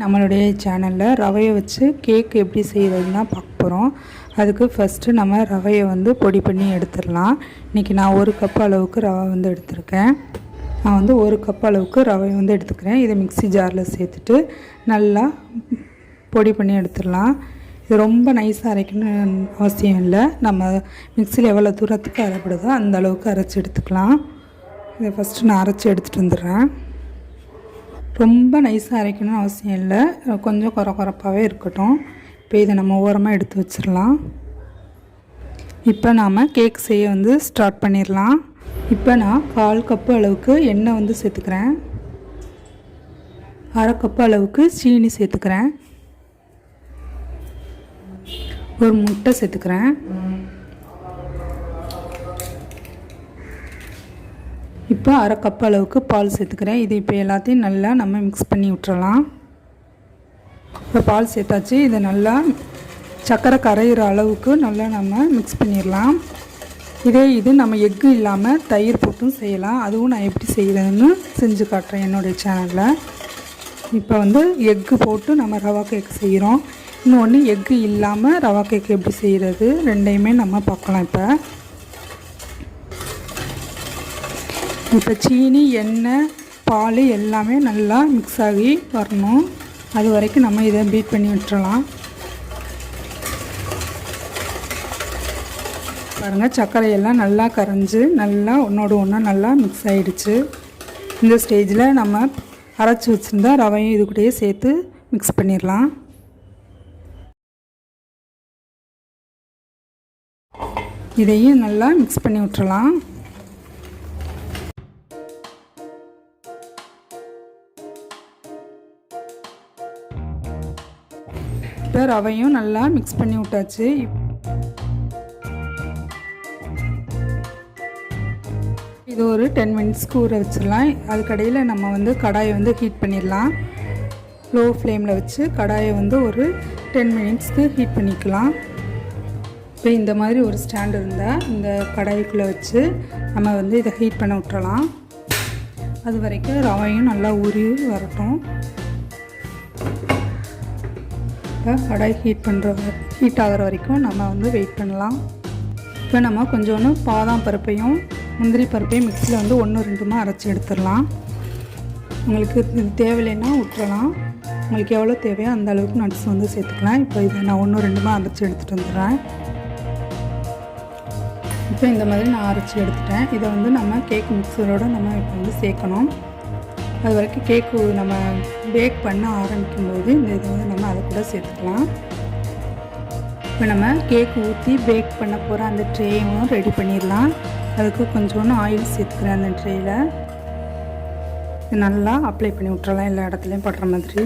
நம்மளுடைய சேனலில் ரவையை வச்சு கேக் எப்படி செய்கிறதுனா பார்க்க போகிறோம். அதுக்கு ஃபஸ்ட்டு நம்ம ரவையை வந்து பொடி பண்ணி எடுத்துடலாம். இன்றைக்கி நான் 1 கப் அளவுக்கு ரவை வந்து எடுத்திருக்கேன். நான் வந்து 1 கப் அளவுக்கு ரவை வந்து எடுத்துக்கிறேன். இதை மிக்ஸி ஜாரில் சேர்த்துட்டு நல்லா பொடி பண்ணி எடுத்துடலாம். இது ரொம்ப நைஸாக அரைக்கணும்னு அவசியம் இல்லை. நம்ம மிக்ஸியில் எவ்வளோ தூரத்துக்கு அரைப்படுதோ அந்த அளவுக்கு அரைச்சி எடுத்துக்கலாம். இதை ஃபஸ்ட்டு நான் அரைச்சி எடுத்துகிட்டு வந்துடுறேன். ரொம்ப நைஸாக அரைக்கணும்னு அவசியம் இல்லை, கொஞ்சம் கொரப்பாகவே இருக்கட்டும். இப்போ இதை நம்ம ஓரமாக எடுத்து வச்சிடலாம். இப்போ நாம் கேக் செய்ய வந்து ஸ்டார்ட் பண்ணிடலாம். இப்போ நான் 1/4 கப்பு அளவுக்கு எண்ணெய் வந்து சேர்த்துக்கிறேன். 1/2 கப்பு அளவுக்கு சீனி சேர்த்துக்கிறேன். ஒரு முட்டை சேர்த்துக்கிறேன். இப்போ 1/2 கப் அளவுக்கு பால் சேர்த்துக்கிறேன். இது இப்போ எல்லாத்தையும் நல்லா நம்ம மிக்ஸ் பண்ணி விட்டுறலாம். இப்போ பால் சேர்த்தாச்சு. இதை நல்லா சர்க்கரை கரையிற அளவுக்கு நல்லா நம்ம மிக்ஸ் பண்ணிடலாம். இது நம்ம எக்கு இல்லாமல் தயிர் போட்டும் செய்யலாம். அதுவும் நான் எப்படி செய்கிறேன்னு செஞ்சு காட்டுறேன் என்னுடைய சேனலில். இப்போ வந்து எக்கு போட்டு நம்ம ரவா கேக் செய்கிறோம். இன்னொன்று எக்கு இல்லாமல் ரவா கேக் எப்படி செய்கிறது ரெண்டையுமே நம்ம பார்க்கலாம். இப்போ சீனி, எண்ணெய், பால் எல்லாமே நல்லா மிக்ஸ் ஆகி வரணும். அது வரைக்கும் நம்ம இதை பீட் பண்ணி விட்டுறலாம். பாருங்கள், சர்க்கரையெல்லாம் நல்லா கரைஞ்சி நல்லா ஒன்றோடு ஒன்றா நல்லா மிக்ஸ் ஆகிடுச்சு. இந்த ஸ்டேஜில் நம்ம அரைச்சி வச்சுருந்தா ரவையும் இது கூடயே சேர்த்து மிக்ஸ் பண்ணிடலாம். இதையும் நல்லா மிக்ஸ் பண்ணி விட்டுறலாம். இப்போ ரவையும் நல்லா மிக்ஸ் பண்ணி விட்டாச்சு. இது ஒரு 10 மினிட்ஸ்க்கு ஊற வச்சிடலாம். அதுக்கடையில் நம்ம வந்து கடாயை வந்து ஹீட் பண்ணிடலாம். லோ ஃப்ளேமில் வச்சு கடாயை வந்து ஒரு 10 மினிட்ஸ்க்கு ஹீட் பண்ணிக்கலாம். இப்போ இந்த மாதிரி ஒரு ஸ்டாண்ட் இருந்தால் இந்த கடாய்க்குள்ளே வச்சு நம்ம வந்து இதை ஹீட் பண்ண விட்டுறலாம். அது வரைக்கும் ரவையும் நல்லா வரட்டும். இப்போ கடாய் ஹீட் ஆகிற வரைக்கும் நம்ம வந்து வெயிட் பண்ணலாம். இப்போ நம்ம கொஞ்சோண்டு பாதாம் பருப்பையும் முந்திரி பருப்பையும் மிக்ஸியில் வந்து 1-2 அரைச்சி எடுத்துடலாம். உங்களுக்கு இது தேவையில்லைன்னா விட்டுறலாம். உங்களுக்கு எவ்வளோ தேவையோ அந்த அளவுக்கு நட்ஸ் வந்து சேர்த்துக்கலாம். இப்போ இதை நான் 1-2 அரைச்சி எடுத்துகிட்டு வந்துடுறேன். இப்போ இந்த மாதிரி நான் அரைச்சி எடுத்துட்டேன். இதை வந்து நம்ம கேக் மிக்ஸரோடு நம்ம இப்போ வந்து சேர்க்கணும். அது வரைக்கும் கேக்கு நம்ம பேக் பண்ண ஆரம்பிக்கும்போது இந்த இதை வந்து நம்ம அதை கூட சேர்த்துக்கலாம். இப்போ நம்ம கேக் ஊற்றி பேக் பண்ண போகிற அந்த ட்ரேயும் ரெடி பண்ணிடலாம். அதுக்கு கொஞ்சோண்டு ஆயில் சேர்த்துக்கிறேன். அந்த ட்ரேயில் இது நல்லா அப்ளை பண்ணி விட்டுறலாம், எல்லா இடத்துலையும் படுற மாதிரி.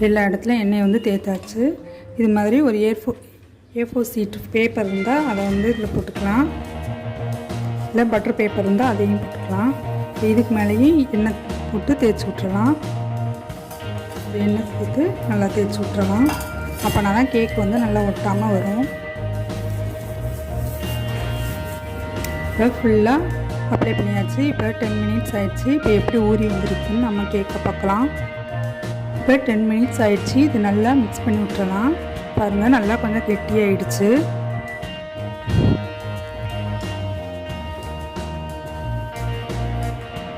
எல்லா இடத்துலையும் எண்ணெய் வந்து தேய்த்தாச்சு. இது மாதிரி ஒரு A4 சீட் பேப்பர் இருந்தால் அதை வந்து இதில் போட்டுக்கலாம். இல்லை பட்டர் பேப்பர் இருந்தால் அதையும் போட்டுக்கலாம். இதுக்கு மேலேயும் எண்ணெய் போட்டு தேய்ச்சி விட்டுறலாம். எண்ணெய் சேர்த்து நல்லா தேய்ச்சி விட்டுறலாம். அப்போனா தான் கேக் வந்து நல்லா ஒட்டாமல் வரும். இப்போ ஃபுல்லாக அப்ளை பண்ணியாச்சு. இப்போ 10 மினிட்ஸ் ஆயிடுச்சு. இப்போ எப்படி ஊறி வந்துருக்குன்னு நம்ம கேக்கை பார்க்கலாம். இப்போ 10 மினிட்ஸ் ஆயிடுச்சு. இது நல்லா மிக்ஸ் பண்ணி விட்டுறலாம். பாருங்கள், நல்லா கொஞ்சம் கெட்டியாகிடுச்சு.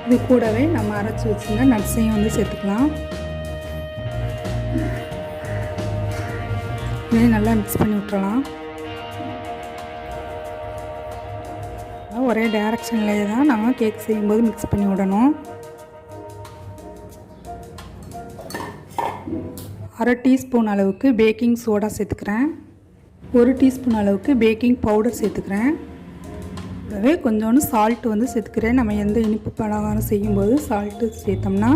இது கூடவே நம்ம அரைச்சி வச்சுருந்த நட்ஸையும் வந்து சேர்த்துக்கலாம். இது நல்லா மிக்ஸ் பண்ணி விட்டுறலாம். ஒரே டைரக்ஷன்லேயே தான் நம்ம கேக் செய்யும்போது மிக்ஸ் பண்ணி விடணும். 1/2 டீஸ்பூன் அளவுக்கு பேக்கிங் சோடா சேர்த்துக்கிறேன். 1 டீஸ்பூன் அளவுக்கு பேக்கிங் பவுடர் சேர்த்துக்கிறேன். கூடவே கொஞ்சோண்டு சால்ட்டு வந்து சேர்த்துக்கிறேன். நம்ம எந்த இனிப்பு பலகாரம் செய்யும்போது சால்ட்டு சேர்த்தோம்னா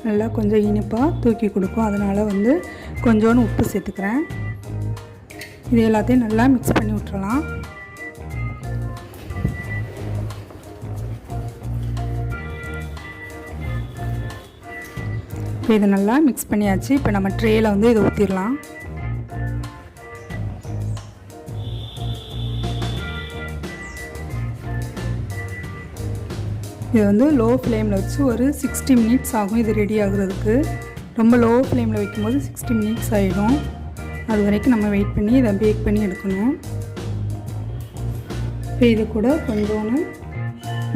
நல்லா கொஞ்சம் இனிப்பாக தூக்கி கொடுக்கும். அதனால் வந்து கொஞ்சோண்டு உப்பு சேர்த்துக்கிறேன். இது எல்லாத்தையும் நல்லா மிக்ஸ் பண்ணி விட்டுறலாம். இப்போ இதை நல்லா மிக்ஸ் பண்ணியாச்சு. இப்போ நம்ம ட்ரேயில் வந்து இதை ஊற்றிடலாம். இது வந்து லோ ஃப்ளேமில் வச்சு ஒரு 60 மினிட்ஸ் ஆகும் இது ரெடி ஆகுறதுக்கு. ரொம்ப லோ ஃப்ளேமில் வைக்கும்போது 60 மினிட்ஸ் ஆகிடும். அது வரைக்கும் நம்ம வெயிட் பண்ணி இதை பேக் பண்ணி எடுக்கணும். இப்போ இது கூட கொஞ்சோன்னு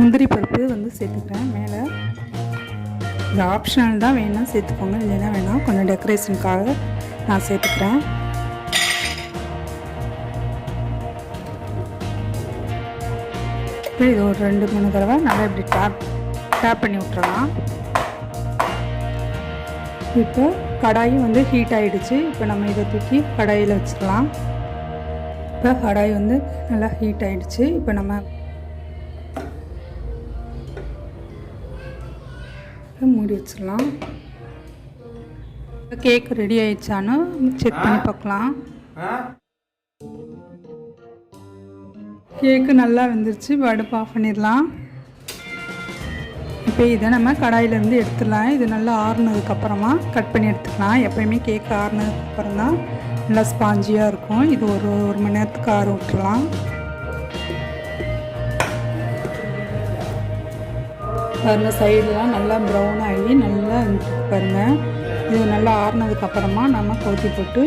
முந்திரி பருப்பு வந்து சேர்த்துக்கிறேன் மேலே. இது ஆப்ஷனல் தான், வேணால் சேர்த்துக்கோங்க, இல்லைன்னா வேணாம். கொஞ்சம் டெக்கரேஷனுக்காக நான் சேர்த்துக்கிறேன். இப்போ இது ஒரு 2-3 தடவை நல்லா இப்படி டேப் பண்ணி விட்டுறலாம். இப்போ கடாயும் வந்து ஹீட் ஆகிடுச்சு. இப்போ நம்ம இதை தூக்கி கடாயில் வச்சிடலாம். இப்போ கடாய் வந்து நல்லா ஹீட் ஆகிடுச்சு. இப்போ நம்ம மூடி வச்சிடலாம். கேக் ரெடி ஆயிடுச்சான்னு செக் பண்ணி பார்க்கலாம். கேக்கு நல்லா வெந்துருச்சு. இப்போ அடுப்பு ஆஃப் பண்ணிடலாம். இப்போ இதை நம்ம கடாயிலேருந்து எடுத்துடலாம். இது நல்லா ஆறுனதுக்கப்புறமா கட் பண்ணி எடுத்துக்கலாம். எப்போயுமே கேக் ஆறுனதுக்கப்புறம் தான் நல்லா ஸ்பாஞ்சியாக இருக்கும். இது ஒரு மணி நேரத்துக்கு ஆற விட்டுறலாம். பாருங்கள், சைடெலாம் நல்லா ப்ரௌன் ஆகி நல்லா பாருங்கள். இது நல்லா ஆறுனதுக்கப்புறமா நம்ம கவுத்தி போட்டு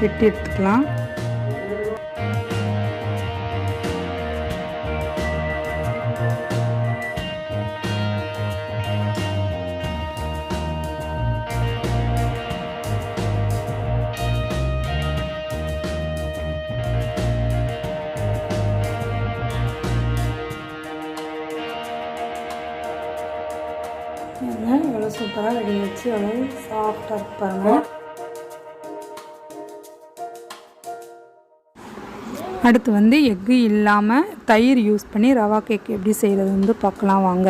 வெட்டி எடுத்துக்கலாம். எவ்வளோ சூப்பராக ரெடி ஆச்சு, எவ்வளோ சாஃப்டாக இருப்பாங்க. அடுத்து வந்து எக்கு இல்லாமல் தயிர் யூஸ் பண்ணி ரவா கேக் எப்படி செய்கிறது வந்து பார்க்கலாம் வாங்க.